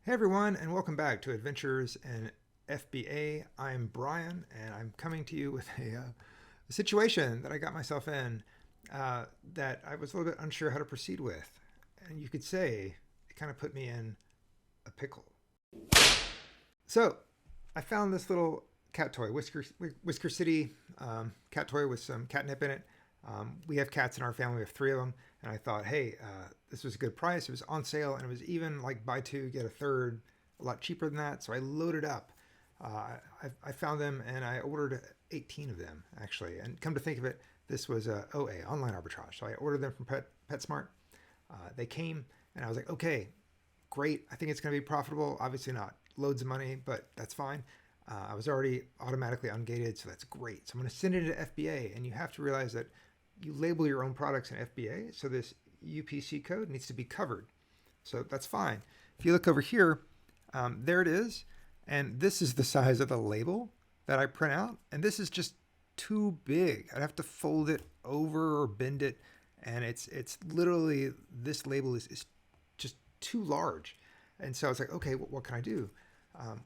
Hey everyone, and welcome back to Adventures in FBA. I'm Brian, and I'm coming to you with a situation that I got myself in that I was a little bit unsure how to proceed with. And you could say it kind of put me in a pickle. So I found this little cat toy, Whisker City cat toy with some catnip in it. We have cats in our family, we have three of them. And I thought, hey, this was a good price. It was on sale, and it was even like buy two, get a third, a lot cheaper than that. So I loaded up. I found them, and I ordered 18 of them, actually. And come to think of it, this was a OA, online arbitrage. So I ordered them from PetSmart. They came, and I was like, okay, great. I think it's going to be profitable. Obviously not loads of money, but that's fine. I was already automatically ungated, so that's great. So I'm going to send it to FBA, and you have to realize that you label your own products in FBA, so this UPC code needs to be covered. So that's fine. If you look over here, there it is. And this is the size of the label that I print out. And this is just too big. I'd have to fold it over or bend it. And it's literally, this label is just too large. And so I was like, okay, what can I do?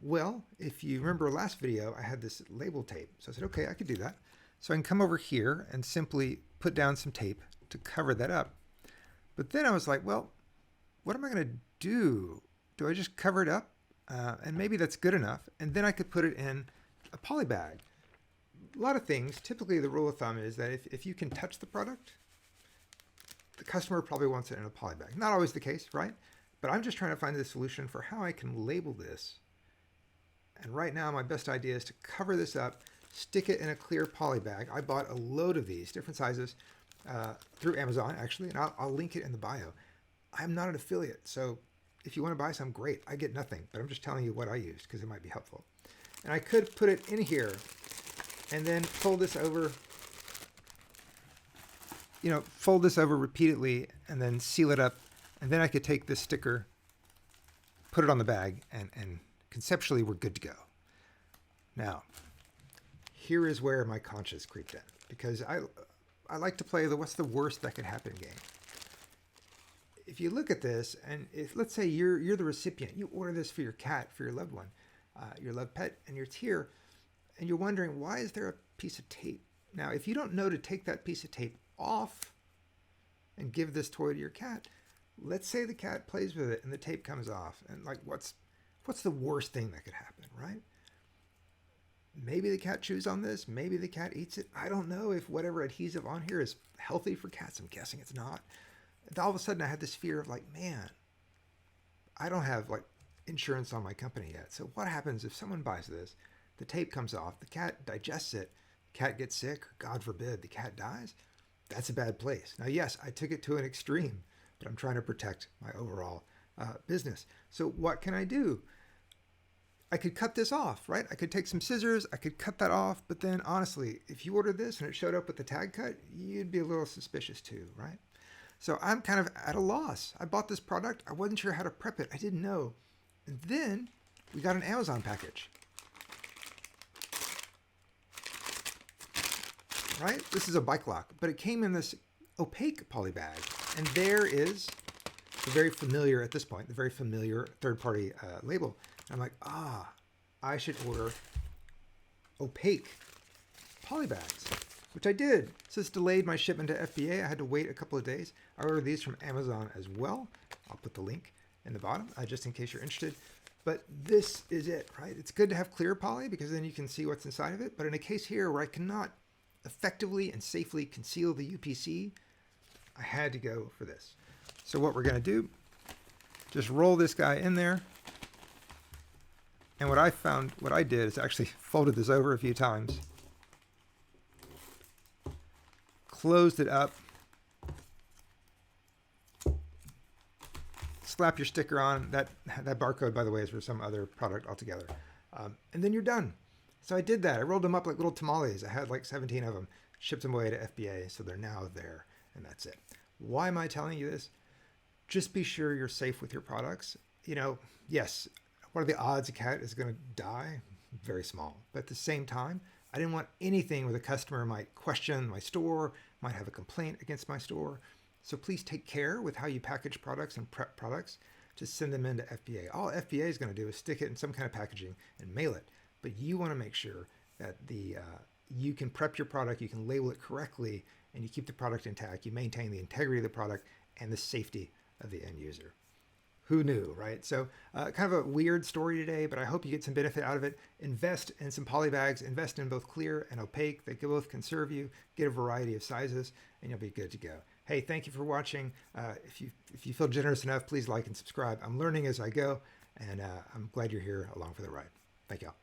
Well, if you remember last video, I had this label tape. So I said, okay, I could do that. So I can come over here and simply put down some tape to cover that up. But then I was like, well, what am I going to do? Do I just cover it up? And maybe that's good enough. And then I could put it in a poly bag. A lot of things, typically the rule of thumb is that if you can touch the product, the customer probably wants it in a poly bag. Not always the case, right? But I'm just trying to find the solution for how I can label this. And right now, my best idea is to cover this up, stick it in a clear poly bag. I bought a load of these, different sizes, through Amazon, actually, and I'll link it in the bio. I'm not an affiliate, so if you want to buy some, great. I get nothing, but I'm just telling you what I used because it might be helpful. And I could put it in here and then fold this over, fold this over repeatedly and then seal it up. And then I could take this sticker, put it on the bag, and conceptually we're good to go. Now, here is where my conscience creeped in, because I like to play the what's the worst that could happen game. If you look at this, and if let's say you're the recipient, you order this for your cat, for your loved one, your loved pet, and you're here, and you're wondering, why is there a piece of tape? Now, if you don't know to take that piece of tape off and give this toy to your cat, let's say the cat plays with it and the tape comes off, and like what's the worst thing that could happen, right? Maybe the cat chews on this. Maybe the cat eats it. I don't know if whatever adhesive on here is healthy for cats. I'm guessing it's not. And all of a sudden I had this fear of like, man, I don't have like insurance on my company yet. So what happens if someone buys this, the tape comes off, the cat digests it, the cat gets sick, or God forbid, the cat dies? That's a bad place. Now, yes, I took it to an extreme, but I'm trying to protect my overall business. So what can I do? I could cut this off, right? I could take some scissors, I could cut that off, but then honestly, if you ordered this and it showed up with the tag cut, you'd be a little suspicious too, right? So I'm kind of at a loss. I bought this product, I wasn't sure how to prep it, I didn't know. And then we got an Amazon package. Right? This is a bike lock, but it came in this opaque poly bag. And there is the very familiar, at this point, the very familiar third-party label. I'm like, I should order opaque poly bags, which I did. So this delayed my shipment to FBA. I had to wait a couple of days. I ordered these from Amazon as well. I'll put the link in the bottom, just in case you're interested. But this is it, right? It's good to have clear poly because then you can see what's inside of it. But in a case here where I cannot effectively and safely conceal the UPC, I had to go for this. So what we're going to do, just roll this guy in there. And what I did is actually folded this over a few times, closed it up, slap your sticker on. That barcode, by the way, is for some other product altogether. And then you're done. So I did that. I rolled them up like little tamales. I had like 17 of them, shipped them away to FBA, so they're now there, and that's it. Why am I telling you this? Just be sure you're safe with your products. Yes, what are the odds a cat is going to die? Very small. But at the same time, I didn't want anything where the customer might question my store, might have a complaint against my store. So please take care with how you package products and prep products. just send them into FBA. All FBA is going to do is stick it in some kind of packaging and mail it. But you want to make sure that you can prep your product, you can label it correctly, and you keep the product intact. You maintain the integrity of the product and the safety of the end user. Who knew, right? So kind of a weird story today, but I hope you get some benefit out of it. Invest in some poly bags, invest in both clear and opaque. They both can serve you. Get a variety of sizes and you'll be good to go. Hey, thank you for watching. If you feel generous enough, please like and subscribe. I'm learning as I go, and I'm glad you're here along for the ride. Thank y'all.